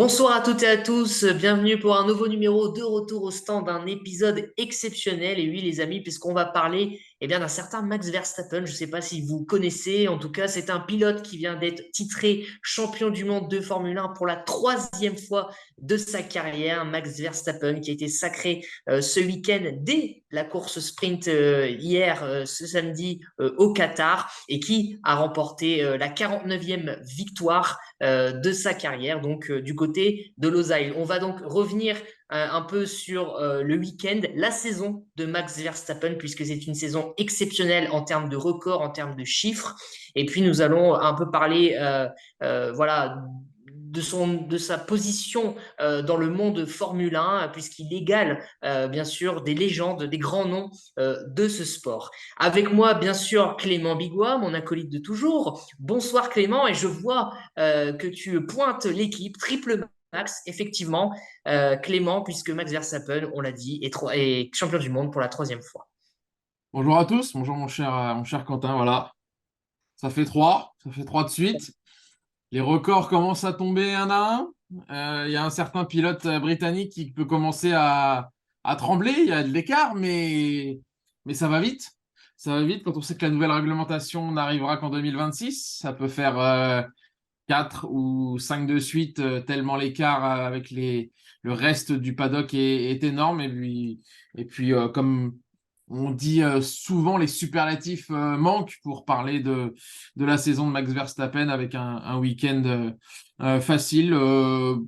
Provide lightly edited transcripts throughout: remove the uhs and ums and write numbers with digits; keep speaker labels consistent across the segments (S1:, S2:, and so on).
S1: Bonsoir à toutes et à tous, bienvenue pour un nouveau numéro de Retour au stand, un épisode exceptionnel. Et oui les amis, puisqu'on va parler bien d'un certain Max Verstappen, je ne sais pas si vous connaissez, en tout cas c'est un pilote qui vient d'être titré champion du monde de Formule 1 pour la troisième fois de sa carrière. Max Verstappen qui a été sacré ce week-end dès la course sprint hier, ce samedi au Qatar, et qui a remporté la 49e victoire de sa carrière, donc du côté de Losail. On va donc revenir un peu sur le week-end, la saison de Max Verstappen, puisque c'est une saison exceptionnelle en termes de records, en termes de chiffres. Et puis nous allons un peu parler voilà, de sa position dans le monde Formule 1, puisqu'il égale bien sûr des légendes, des grands noms de ce sport. Avec moi, bien sûr, Clément Bigois, mon acolyte de toujours. Bonsoir Clément, et je vois que tu pointes l'équipe triple Max, effectivement, Clément, puisque Max Verstappen, on l'a dit, est champion du monde pour la troisième fois.
S2: Bonjour à tous, bonjour mon cher Quentin, voilà. Ça fait trois de suite. Les records commencent à tomber un à un. Il y a un certain pilote britannique qui peut commencer à trembler, il y a de l'écart, mais ça va vite. Ça va vite quand on sait que la nouvelle réglementation n'arrivera qu'en 2026. Ça peut faire 4 ou 5 de suite, tellement l'écart avec le reste du paddock est énorme. Et puis, comme on dit souvent, les superlatifs manquent pour parler de la saison de Max Verstappen avec un week-end facile. On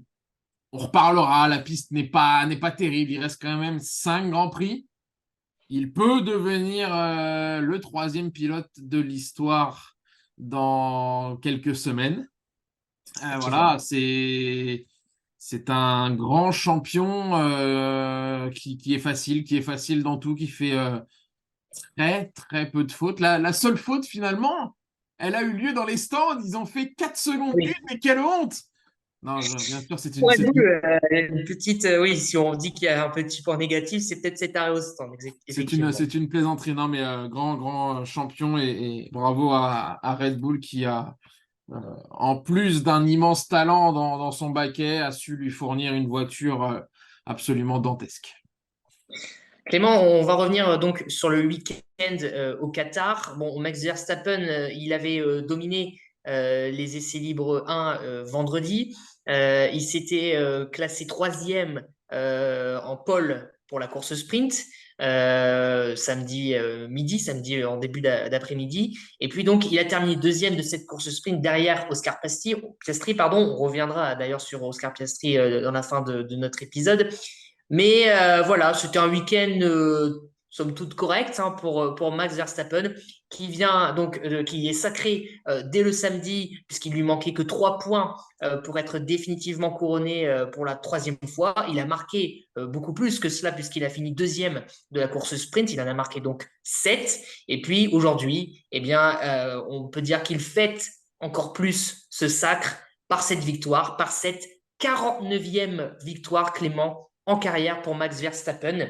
S2: reparlera, la piste n'est pas terrible, il reste quand même 5 Grands Prix. Il peut devenir le troisième pilote de l'histoire dans quelques semaines.
S1: Effectivement.
S2: Voilà, c'est un grand champion qui est facile, dans tout, qui fait très très peu de fautes. La seule faute finalement, elle a eu lieu dans les stands. Ils ont fait 4 secondes une,
S1: Oui.
S2: mais quelle honte! Non, bien sûr,
S1: Ouais, nous, une petite, oui, si on dit qu'il y a un petit point négatif, c'est peut-être cet arrêt au stand, effectivement.
S2: c'est une plaisanterie. Non, mais grand grand champion et bravo à Red Bull qui a en plus d'un immense talent dans son baquet, a su lui fournir une voiture absolument dantesque.
S1: Clément, on va revenir donc sur le week-end au Qatar. Bon, Max Verstappen, il avait dominé les essais libres 1 vendredi. Il s'était classé troisième en pole pour la course sprint samedi midi, samedi en début d'après-midi. Et puis donc, il a terminé deuxième de cette course sprint derrière Oscar Piastri. Pardon. On reviendra d'ailleurs sur Oscar Piastri dans la fin de notre épisode. Mais voilà, c'était un week-end somme toute correct hein, pour Max Verstappen qui vient donc qui est sacré dès le samedi puisqu'il lui manquait que 3 points pour être définitivement couronné pour la troisième fois. Il a marqué beaucoup plus que cela puisqu'il a fini deuxième de la course sprint. Il en a marqué donc 7. Et puis aujourd'hui, on peut dire qu'il fête encore plus ce sacre par cette victoire, par cette 49e victoire, Clément, en carrière pour Max Verstappen.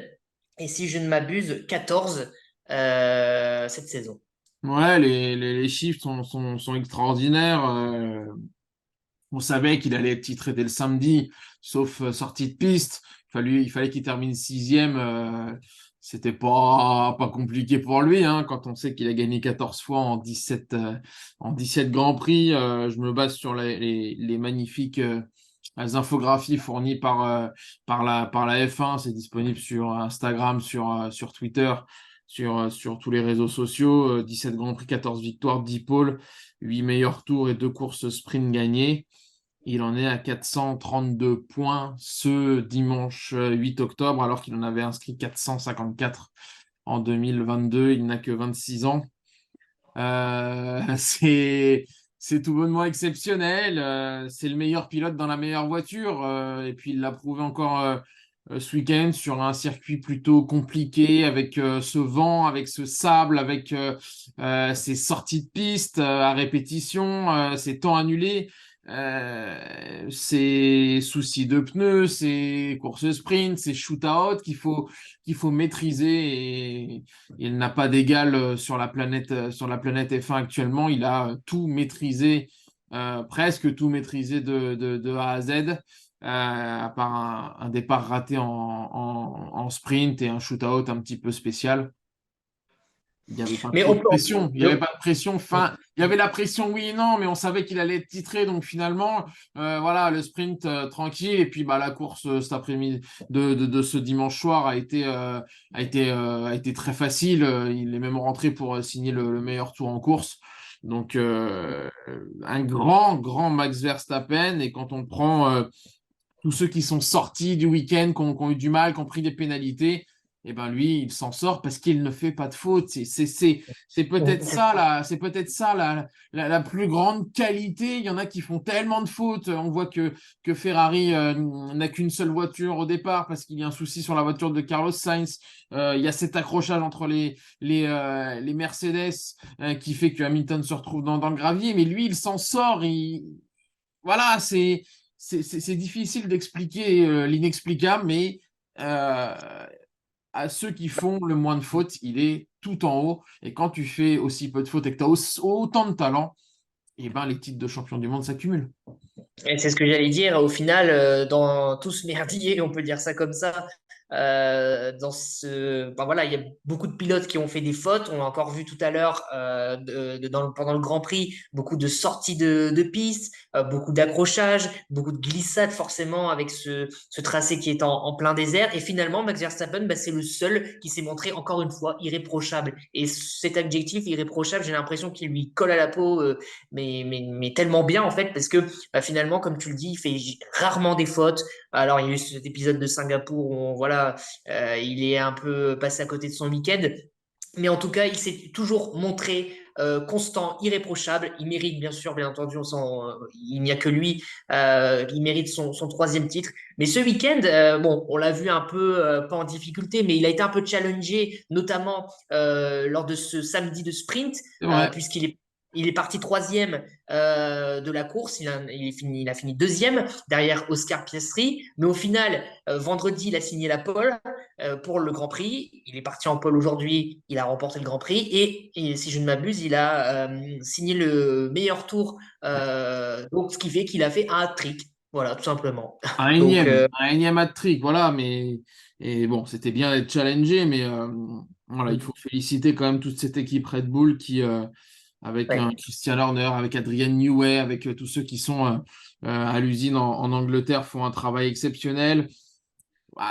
S1: Et si je ne m'abuse, 14 cette saison.
S2: Ouais, les chiffres sont extraordinaires. On savait qu'il allait être titré dès le samedi, sauf sortie de piste. Il fallait qu'il termine sixième. C'était pas compliqué pour lui, hein, quand on sait qu'il a gagné 14 fois en 17 Grands Prix. Je me base sur les magnifiques infographies fournies par la F1. C'est disponible sur Instagram, sur Twitter, sur tous les réseaux sociaux. 17 Grands Prix, 14 victoires, 10 pôles, 8 meilleurs tours et 2 courses sprint gagnées. Il en est à 432 points ce dimanche 8 octobre, alors qu'il en avait inscrit 454 en 2022. Il n'a que 26 ans. C'est tout bonnement exceptionnel. C'est le meilleur pilote dans la meilleure voiture. Et puis, il l'a prouvé encore ce week-end sur un circuit plutôt compliqué, avec ce vent, avec ce sable, avec ses sorties de piste à répétition, ses temps annulés. Ces soucis de pneus, ces courses sprint, ces shoot-out qu'il faut maîtriser, et il n'a pas d'égal sur la planète F1 actuellement. Il a tout maîtrisé, presque tout maîtrisé de A à Z. à part un départ raté en sprint et un shootout un petit peu spécial. Il n'y avait pas
S1: Mais
S2: trop
S1: on
S2: de
S1: peut.
S2: pression. Il n'y avait pas de pression. Enfin, il y avait la pression, oui et non, mais on savait qu'il allait être titré. Donc finalement, voilà, le sprint tranquille. Et puis bah, la course cet après-midi de ce dimanche soir a été très facile. Il est même rentré pour signer le meilleur tour en course. Donc un grand, grand Max Verstappen. Et quand on prend tous ceux qui sont sortis du week-end, qui ont eu du mal, qui ont pris des pénalités, et ben lui, il s'en sort parce qu'il ne fait pas de faute. C'est peut-être ça, la plus grande qualité. Il y en a qui font tellement de fautes. On voit que Ferrari n'a qu'une seule voiture au départ parce qu'il y a un souci sur la voiture de Carlos Sainz. Il y a cet accrochage entre les Mercedes qui fait que Hamilton se retrouve dans le gravier. Mais lui, il s'en sort. Voilà, c'est difficile d'expliquer l'inexplicable, mais à ceux qui font le moins de fautes, il est tout en haut. Et quand tu fais aussi peu de fautes et que tu as autant de talent, et ben, les titres de champion du monde s'accumulent.
S1: Et c'est ce que j'allais dire. Au final, dans tout ce merdier, on peut dire ça comme ça, voilà, il y a beaucoup de pilotes qui ont fait des fautes. On a encore vu tout à l'heure, pendant le Grand Prix, beaucoup de sorties de pistes, beaucoup d'accrochages, beaucoup de glissades forcément avec ce tracé qui est en plein désert. Et finalement, Max Verstappen, bah, c'est le seul qui s'est montré encore une fois irréprochable. Et cet adjectif irréprochable, j'ai l'impression qu'il lui colle à la peau, mais tellement bien en fait, parce que bah, finalement, comme tu le dis, il fait rarement des fautes. Alors, il y a eu cet épisode de Singapour où voilà, il est un peu passé à côté de son week-end. Mais en tout cas, il s'est toujours montré constant, irréprochable. Il mérite, bien sûr, bien entendu, il n'y a que lui, il mérite son troisième titre. Mais ce week-end, bon, on l'a vu un peu, pas en difficulté, mais il a été un peu challengé, notamment lors de ce samedi de sprint,
S2: C'est vrai.
S1: il est parti troisième de la course. Il a fini deuxième derrière Oscar Piastri. Mais au final, vendredi, il a signé la pole pour le Grand Prix. Il est parti en pole aujourd'hui. Il a remporté le Grand Prix. Et si je ne m'abuse, il a signé le meilleur tour. Donc, ce qui fait qu'il a fait un hat-trick. Voilà, tout simplement.
S2: Un
S1: Donc,
S2: énième, un énième hat-trick, voilà, mais et bon, c'était bien d'être challengé, mais voilà, il faut féliciter quand même toute cette équipe Red Bull qui, avec un
S1: ouais.
S2: Christian Horner, avec Adrian Newey, avec tous ceux qui sont à l'usine en Angleterre, font un travail exceptionnel.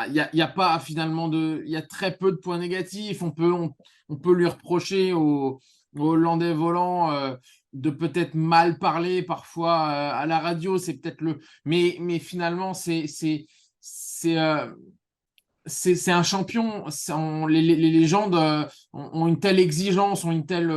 S2: Il y a pas finalement il y a très peu de points négatifs. On peut lui reprocher au Hollandais volant de peut-être mal parler parfois à la radio. C'est peut-être mais finalement, c'est, euh, c'est un champion. Les légendes ont une telle exigence, ont une telle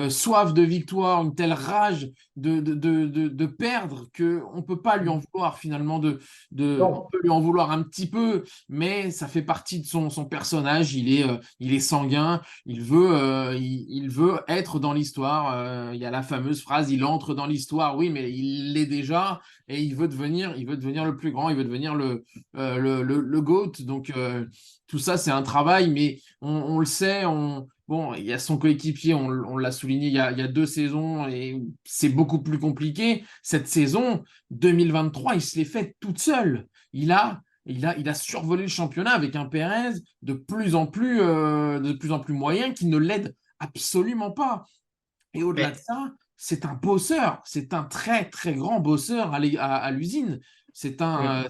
S2: soif de victoire, une telle rage de perdre qu'on ne peut pas lui en vouloir finalement. On
S1: Donc,
S2: peut lui en vouloir un petit peu, mais ça fait partie de son personnage. Il est sanguin, il veut être dans l'histoire. Il y a la fameuse phrase, il entre dans l'histoire, oui, mais il l'est déjà et il veut devenir le plus grand, il veut devenir le GOAT. Donc, tout ça, c'est un travail, mais on le sait. Bon, il y a son coéquipier, on l'a souligné il y a 2 saisons, et c'est beaucoup plus compliqué. Cette saison 2023, il se l'est fait toute seule. Il a survolé le championnat avec un Pérez de plus en plus moyen qui ne l'aide absolument pas. Et au-delà de
S1: ouais.
S2: ça, c'est un bosseur, c'est un très très grand bosseur à l'usine. C'est un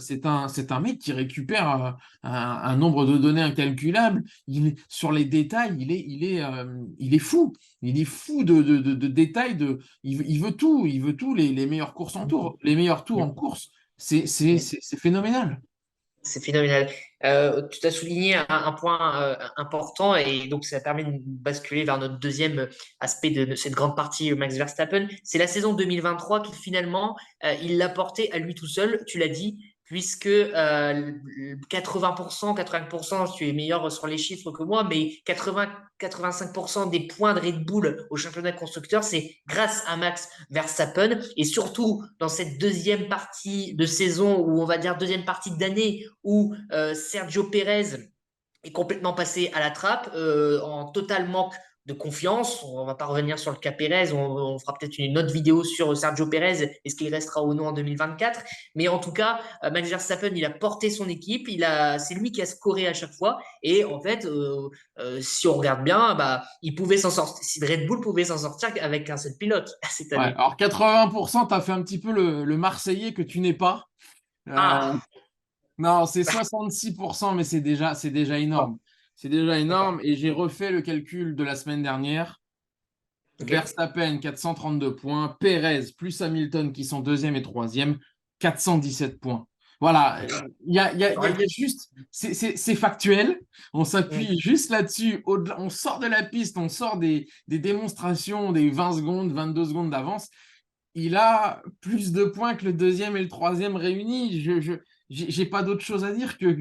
S2: mec qui récupère un nombre de données incalculable. Sur les détails, il est fou. Il est fou de détails. Il veut tout. Il veut tout. Les meilleures courses en tour, les meilleurs tours en course. C'est phénoménal.
S1: C'est phénoménal. Tu t'as souligné un point important et donc ça permet de basculer vers notre deuxième aspect de cette grande partie Max Verstappen. C'est la saison 2023 qui finalement il l'a porté à lui tout seul, tu l'as dit, puisque 80%, 80%, tu es meilleur sur les chiffres que moi, mais 80-85% des points de Red Bull au championnat constructeur, c'est grâce à Max Verstappen et surtout dans cette deuxième partie de saison ou on va dire deuxième partie d'année où Sergio Pérez est complètement passé à la trappe, en total manque de confiance. On ne va pas revenir sur le cas Pérez. On fera peut-être une autre vidéo sur Sergio Pérez. Est-ce qu'il restera ou non en 2024? Mais en tout cas, Max Verstappen, il a porté son équipe. C'est lui qui a scoré à chaque fois. Et en fait, si on regarde bien, bah, il pouvait s'en sortir. Si Red Bull pouvait s'en sortir avec un seul pilote cette
S2: Ouais,
S1: année.
S2: alors 80%, tu as fait un petit peu le Marseillais que tu n'es pas. Euh,
S1: Ah,
S2: non, c'est 66%, mais c'est déjà énorme. C'est déjà
S1: d'accord.
S2: énorme. Et j'ai refait le calcul de la semaine dernière.
S1: Ok.
S2: Verstappen, 432 points. Perez plus Hamilton qui sont deuxième et troisième, 417 points. Voilà,
S1: D'accord.
S2: il y a juste, c'est factuel. On
S1: Mm.
S2: s'appuie juste là-dessus. On sort de la piste, on sort des démonstrations, des 20 secondes, 22 secondes d'avance. Il a plus de points que le deuxième et le troisième réunis. J'ai pas d'autre chose à dire que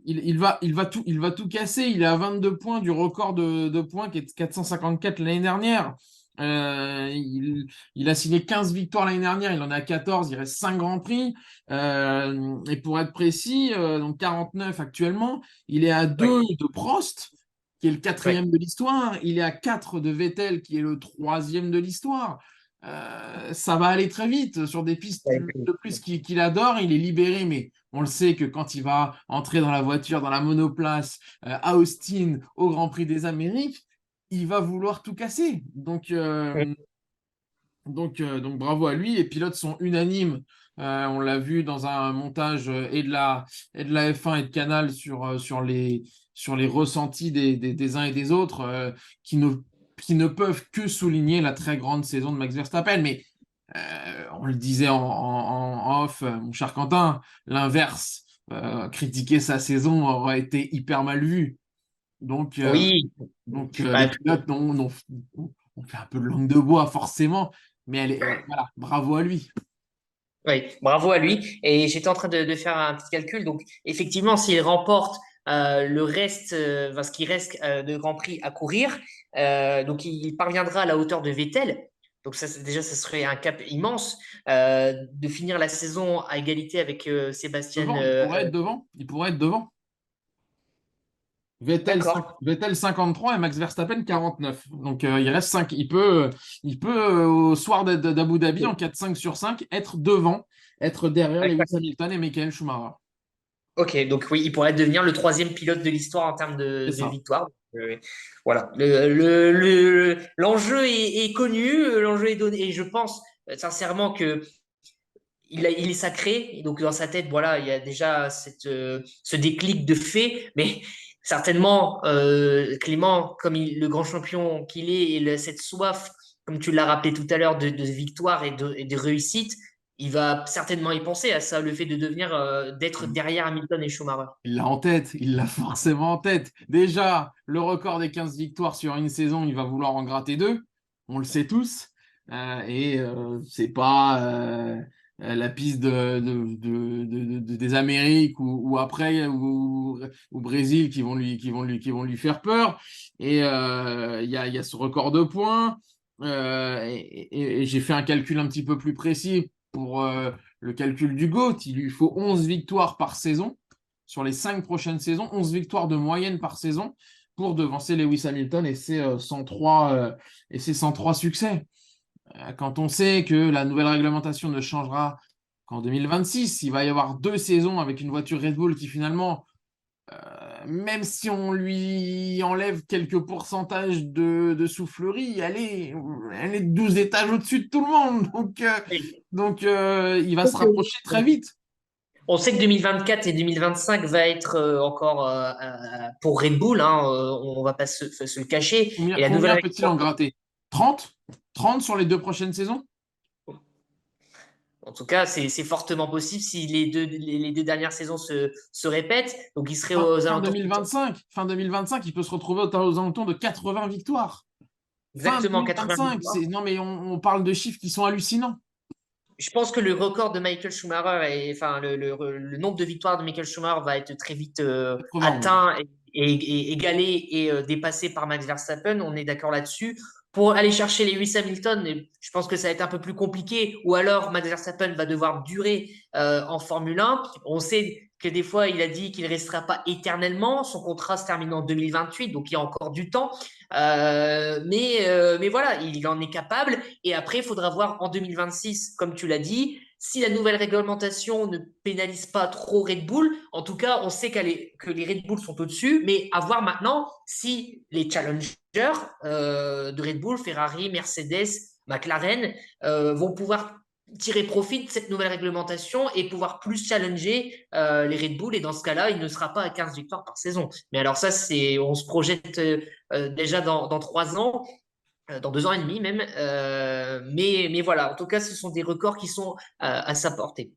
S2: il va tout casser. Il est à 22 points du record de points qui est de 454 l'année dernière. Il a signé 15 victoires l'année dernière, il en a 14, il reste 5 grands prix. Et pour être précis, donc 49 actuellement, il est à
S1: Oui,
S2: 2 de Prost, qui est le
S1: oui.
S2: quatrième de l'histoire. Il est à 4 de Vettel, qui est le troisième de l'histoire. Ça va aller très vite sur des pistes de plus qu'il adore. Il est libéré, mais on le sait que quand il va entrer dans la voiture, dans la monoplace, à Austin, au Grand Prix des Amériques, il va vouloir tout casser. Donc bravo à lui. Les pilotes sont unanimes. On l'a vu dans un montage et de la F1 et de Canal sur les ressentis des uns et des autres qui ne peuvent que souligner la très grande saison de Max Verstappen. Mais on le disait en off, mon cher Quentin, l'inverse, critiquer sa saison aurait été hyper mal vu. Donc, euh,
S1: Oui.
S2: donc, les
S1: Bah,
S2: pilotes ont fait un peu de langue de bois, forcément, mais voilà, bravo à lui.
S1: oui, bravo à lui. Et j'étais en train de faire un petit calcul. Donc, effectivement, s'il remporte le reste, enfin, ce qui reste de Grand Prix à courir, donc il parviendra à la hauteur de Vettel. Donc, déjà, ça serait un cap immense de finir la saison à égalité avec Sébastien.
S2: Devant, il pourrait être devant. Il pourrait être devant. Vettel,
S1: D'accord.
S2: Vettel 53 et Max Verstappen 49. Donc il reste 5. Il peut au soir d'Abu Dhabi, en 4-5/5, être devant, être derrière Lewis Hamilton et Michael Schumacher.
S1: Ok, donc oui, il pourrait devenir le troisième pilote de l'histoire en termes
S2: C'est
S1: de
S2: ça.
S1: victoire. Voilà, l'enjeu est connu, l'enjeu est donné, et je pense sincèrement que il est sacré, et donc dans sa tête, voilà, il y a déjà ce déclic de fait, mais certainement, Clément, comme le grand champion qu'il est, et cette soif, comme tu l'as rappelé tout à l'heure, de victoire et de réussite, il va certainement y penser à ça, le fait de devenir, d'être derrière Hamilton et Schumacher.
S2: Il l'a en tête, il l'a forcément en tête. Déjà, le record des 15 victoires sur une saison, il va vouloir en gratter deux. On le sait tous. Et c'est pas la piste des Amériques ou après ou au Brésil qui vont lui faire peur. Et il y a ce record de points. Et j'ai fait un calcul un petit peu plus précis pour le calcul du GOAT. Il lui faut 11 victoires par saison sur les 5 prochaines saisons, 11 victoires de moyenne par saison pour devancer Lewis Hamilton et ses 103 succès. Quand on sait que la nouvelle réglementation ne changera qu'en 2026, il va y avoir 2 saisons avec une voiture Red Bull qui finalement, même si on lui enlève quelques pourcentages de soufflerie, elle est 12 étages au-dessus de tout le monde. Donc, il va se rapprocher très vite.
S1: On sait que 2024 et 2025 va être encore pour Red Bull, hein, on va pas se le cacher.
S2: Combien,
S1: Et la nouvelle
S2: combien peut-il en
S1: réglementation,
S2: gratter? 30? 30 sur les 2 prochaines saisons?
S1: en tout cas, c'est fortement possible si les deux dernières saisons se répètent. Donc, il serait
S2: Fin,
S1: aux
S2: fin
S1: alentours de
S2: 2025, fin 2025, il peut se retrouver aux alentours de 80 victoires. Fin
S1: exactement 80
S2: 2025,
S1: victoires.
S2: non mais on parle de chiffres qui sont hallucinants.
S1: Je pense que le record de Michael Schumacher, enfin, le nombre de victoires de Michael Schumacher va être très vite
S2: 80, on va dire.
S1: atteint et égalé et dépassé par Max Verstappen. On est d'accord là-dessus. pour aller chercher les Lewis Hamilton, je pense que ça va être un peu plus compliqué. Ou alors Max Verstappen va devoir durer en Formule 1. On sait que des fois, il a dit qu'il ne restera pas éternellement. Son contrat se termine en 2028, donc il y a encore du temps. Mais voilà, il en est capable. Et après, il faudra voir en 2026, comme tu l'as dit, si la nouvelle réglementation ne pénalise pas trop Red Bull. En tout cas, on sait que les Red Bull sont au-dessus, mais à voir maintenant si les challengers de Red Bull, Ferrari, Mercedes, McLaren vont pouvoir tirer profit de cette nouvelle réglementation et pouvoir plus challenger les Red Bull. Et dans ce cas-là, il ne sera pas à 15 victoires par saison. Mais alors ça, on se projette déjà dans 3 ans, dans 2 ans et demi même. Mais voilà, en tout cas, ce sont des records qui sont à sa portée.